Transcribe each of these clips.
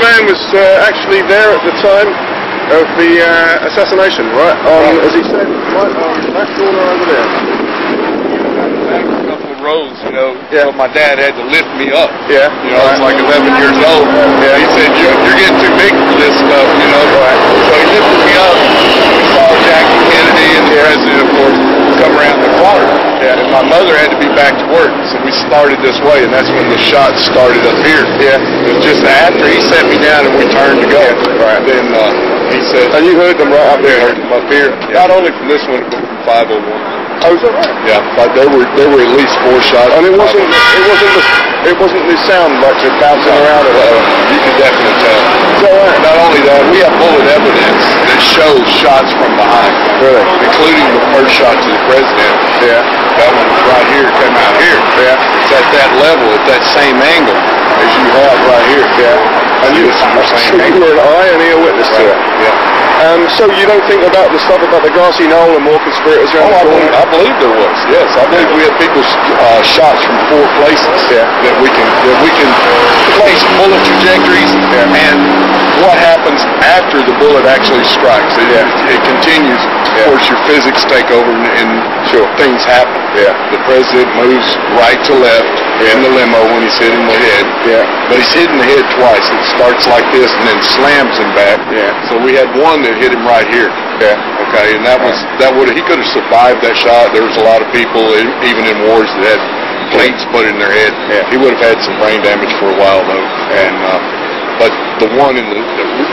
man was actually there at the time of the assassination, right? As he said, right on that corner over there. Back a couple of rows, Yeah. so my dad had to lift me up. Yeah. I was like 11 years old. Yeah. He said, you're getting too big for this stuff, Right. So he lifted me up. We saw Jackie Kennedy and the president, of course, come around the corner. Yeah. And my mother had to be back to work, so we started this way, and that's when the shots started up here. Yeah. It was just after he set me down and we turned to go. Right. Then he said, And you heard them right up there? heard them up here. Yeah. Not only from this one, but from 501. Oh, is that right? Yeah, but there were at least 4 shots. And it wasn't the sound like you're bouncing around or whatever. You can definitely tell. Is that right? Not only that, we have bullet evidence that shows shots from behind. Really? Including the first shot to the president. Yeah. That one was right here, came out here. Yeah. It's at that level, at that same angle as you have right here. Yeah. And you were an eye and ear witness to it. Yeah. So you don't think about the stuff about the grassy knoll and more conspirators around the corner? I believe there was. Yes, I believe we had people shots from 4 places. Yeah. That we can place bullet trajectories and what happens after the bullet actually strikes. It continues. Of course, your physics take over and things happen. Yeah. The president moves right to left in the limo when he's hit in the head. Yeah. But he's hit in the head twice. It starts like this and then slams him back. Yeah. So we had one that hit him right here. Yeah. Okay, and he could have survived that shot. There was a lot of people, even in wars, that had plates put in their head. Yeah. He would have had some brain damage for a while though. And but the one in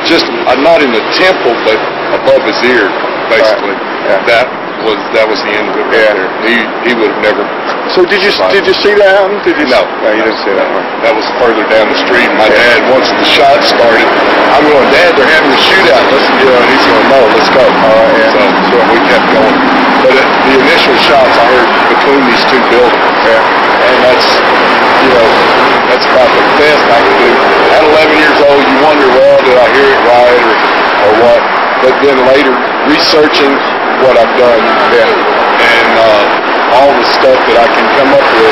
just not in the temple, but above his ear, basically. Right. Yeah. That was the end of it right there. He would have never. So did you see that happen? No, you didn't see that one. That was further down the street. My dad, once the shot started, I'm going, Dad, they're having a shootout. He's going, no, let's go. So we kept going. But the initial shots I heard between these 2 buildings. Yeah. And that's about the best I could do. At 11 years old, you wonder, well, did I hear it right or what? But then later, researching what I've done and all the stuff that I can come up with.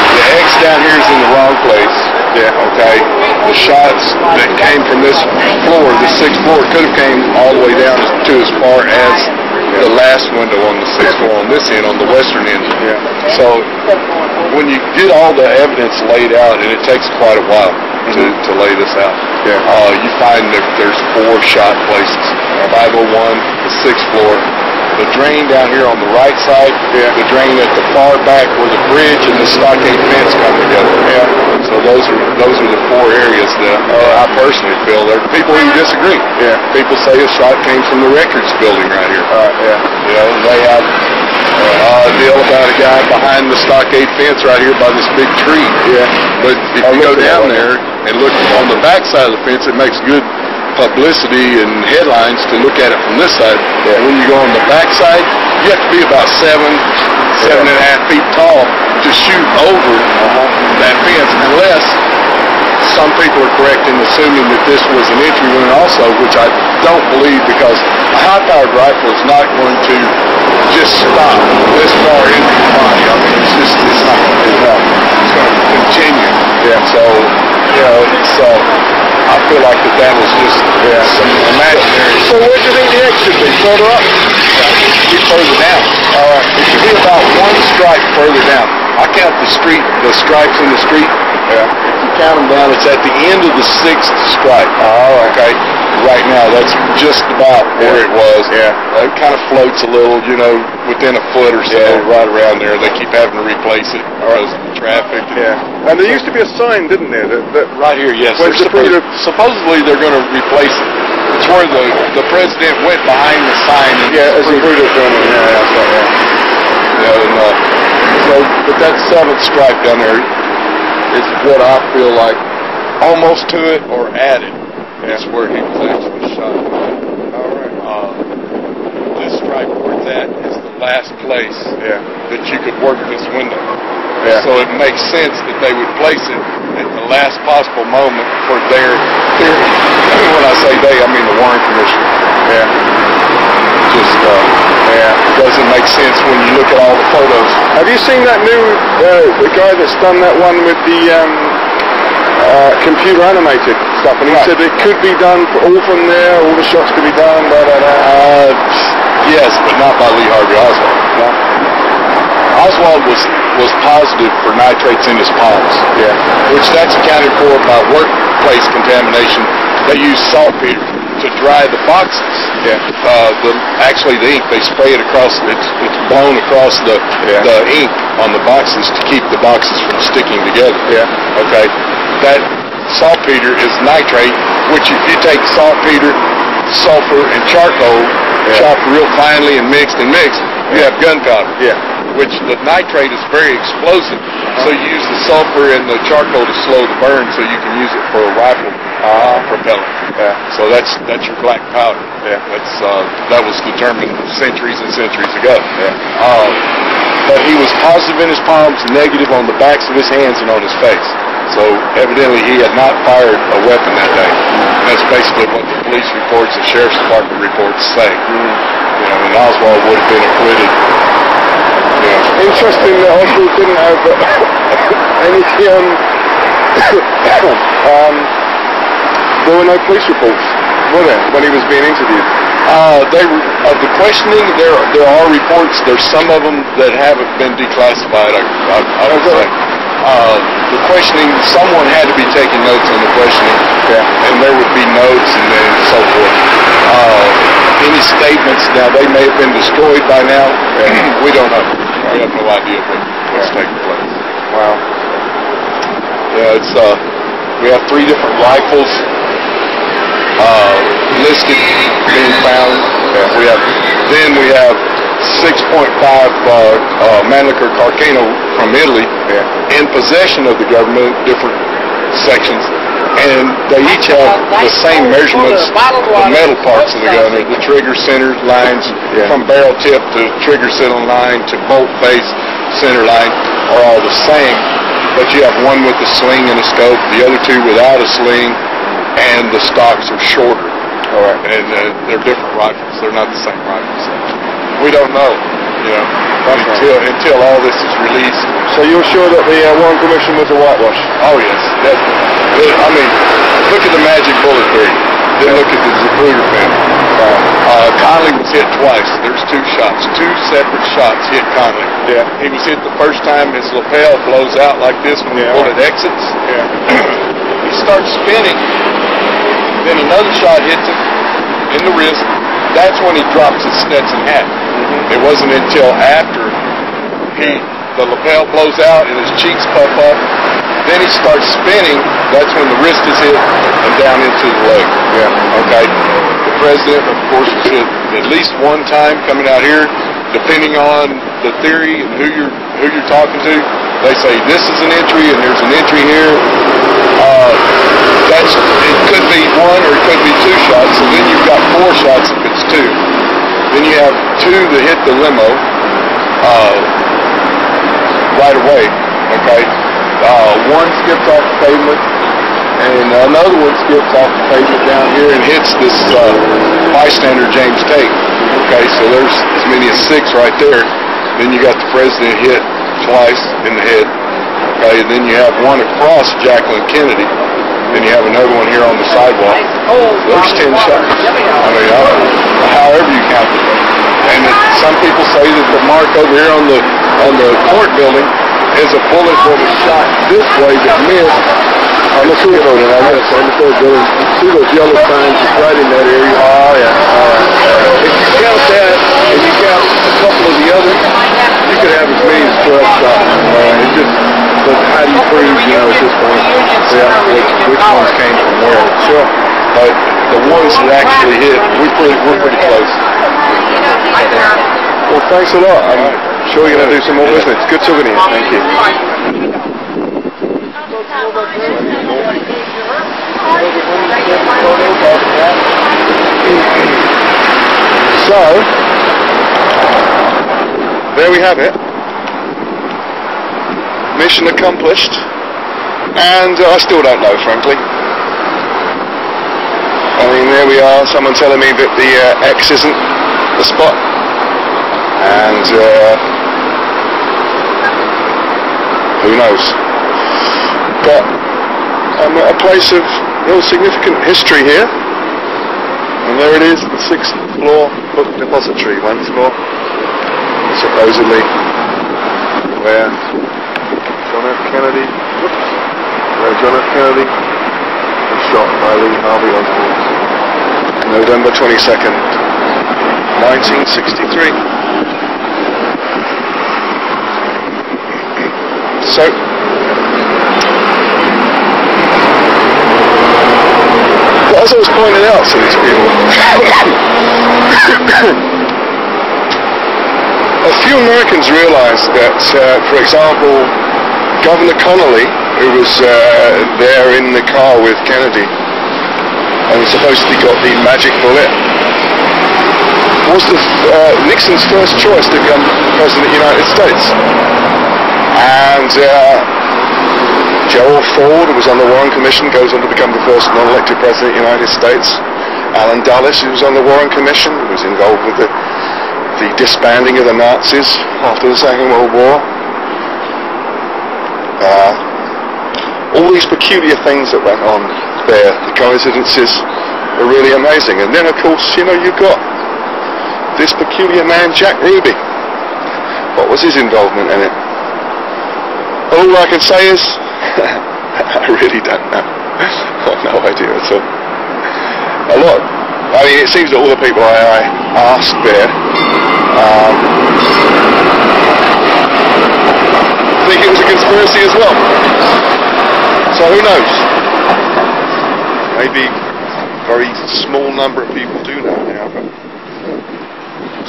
The X down here is in the wrong place. Yeah. Okay. The shots that came from this floor, the 6th floor, could have came all the way down to as far as the last window on the 6th floor on this end, on the western end. Yeah. So when you get all the evidence laid out, and it takes quite a while to lay this out, you find that there's 4 shot places. 501, the 6th floor, the drain down here on the right side, the drain at the far back where the bridge and the stockade fence come together. So those are the 4 areas that I personally feel. There are people who disagree. People say a shot came from the records building right here. They have a deal about a guy behind the stockade fence right here by this big tree. But if you go down there and look on the back side of the fence, it makes good publicity and headlines to look at it from this side. And when you go on the back side, you have to be about 7.5 feet tall to shoot over that fence, unless some people are correct in assuming that this was an entry wound also, which I don't believe, because a high-powered rifle is not going to just stop this far into the body. I mean, it's not going to do that. It's going to continue. So, I feel like that was just some imaginary. So where do you think the X should be? Further up? Be further down. It should be about 1 stripe further down. I count the stripes in the street. If you count them down, it's at the end of the 6th stripe. Okay. Right now, that's just about where it was. It kind of floats a little, within a foot or so, right around there. They keep having to replace it because of the traffic. And there used to be a sign, didn't there? That right here, yes. Supposedly they're going to replace it. It's where the president went behind the sign. As a Zapruder filming. That's right. But that 7th stripe down there is what I feel like almost to it or at it. That's where he was actually shot. This stripe where it's at is the last place that you could work this window. So it makes sense that they would place it at the last possible moment for their theory. When I say they, I mean the Warren Commission. Just doesn't make sense when you look at all the photos. Have you seen that new the guy that's done that one with the computer animated stuff, and he said it could be done all from there, all the shots could be done, blah, blah, blah. Yes, but not by Lee Harvey Oswald. No. Oswald was positive for nitrates in his palms, which that's accounted for by workplace contamination. They use saltpeter to dry the boxes. Actually the ink, they spray it across, it's blown across the ink on the boxes to keep the boxes from sticking together. Okay, that saltpeter is nitrate, which if you take saltpeter, sulfur, and charcoal, chopped real finely and mixed, you have gunpowder. Which the nitrate is very explosive, so you use the sulfur and the charcoal to slow the burn, so you can use it for a rifle propellant. So that's your black powder. That was determined centuries and centuries ago. But he was positive in his palms, negative on the backs of his hands and on his face. So evidently he had not fired a weapon that day. And that's basically what the police reports and sheriff's department reports say. You know, and Oswald would have been acquitted. Interesting that Oswald didn't have any, there were no police reports, were there, when he was being interviewed? The questioning, there are reports. There's some of them that haven't been declassified, I would say. The questioning, someone had to be taking notes on the questioning, and there would be notes and then so forth. Any statements, now they may have been destroyed by now, we don't know. We have no idea what's taking place. Wow. Yeah, it's we have 3 different rifles listed being found. We have 6.5 Mannlicher Carcano from Italy in possession of the government, different sections. And they each have the same measurements, the metal parts of the gun, the trigger center lines, from barrel tip to trigger center line to bolt face center line are all the same, but you have one with a sling and a scope, the other 2 without a sling, and the stocks are shorter. And they're different rifles. They're not the same rifles. We don't know, until all this is released. So you're sure that the Warren Commission was a whitewash? Oh yes, definitely. I mean, look at the magic bullet theory. Then look at the Zapruder family. Conley was hit twice. There's 2 shots. 2 separate shots hit Conley. He was hit the first time, his lapel blows out like this when the bullet exits. He starts spinning. Then another shot hits him in the wrist. That's when he drops his Stetson hat. It wasn't until after the lapel blows out and his cheeks puff up, then he starts spinning. That's when the wrist is hit and down into the leg. Okay. The president, of course, was hit at least 1 time coming out here. Depending on the theory and who you're talking to, they say this is an entry and there's an entry here. It could be 1 or it could be 2 shots. So then you've got 4 shots if it's 2. Then you have 2 that hit the limo right away. Okay. 1 skips off the pavement, and another one skips off the pavement down here and hits this bystander, James Tate. Okay, so there's as many as 6 right there. Then you got the president hit twice in the head. Okay, and then you have 1 across Jacqueline Kennedy. Then you have another one here on the sidewalk. There's 10 shots. I mean, however you count it. And some people say that the mark over here on the court building is a bullet that was shot this way that missed on the court building. I guess on the court building. See those yellow signs right in that area? Oh yeah. If you count that and you count a couple of the others, you could have as many as 12 shots. It's just, but how do you prove, at this point, which ones came from where? Sure. But the ones that actually hit, we're pretty close. Well, thanks a lot. I'm sure you're going to do some more business. Good talking to you. Thank you. So, there we have it. Mission accomplished. And I still don't know, frankly. I mean, there we are. Someone telling me that the X isn't the spot. And who knows? But I'm at a place of real significant history here. And there it is, the 6th floor book depository once more. Supposedly where John F. Kennedy was shot by Lee Harvey Oswald. November 22nd, 1963. So, as I was pointing out to these people, a few Americans realized that, for example, Governor Connolly, who was there in the car with Kennedy and supposedly got the magic bullet, was Nixon's first choice to become President of the United States. And Gerald Ford, who was on the Warren Commission, goes on to become the first non-elected President of the United States. Allen Dulles, who was on the Warren Commission, was involved with the disbanding of the Nazis after the Second World War. All these peculiar things that went on there, the coincidences were really amazing. And then, of course, you know, you've got this peculiar man, Jack Ruby. What was his involvement in it? All I can say is, I really don't know. I've no idea at all. A lot. I mean, it seems that all the people I asked there think it was a conspiracy as well. So who knows? Maybe a very small number of people do know now, but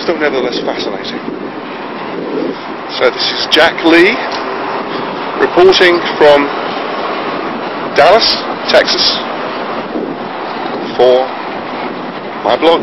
still nevertheless fascinating. So this is Jack Lee reporting from Dallas, Texas, for my blog.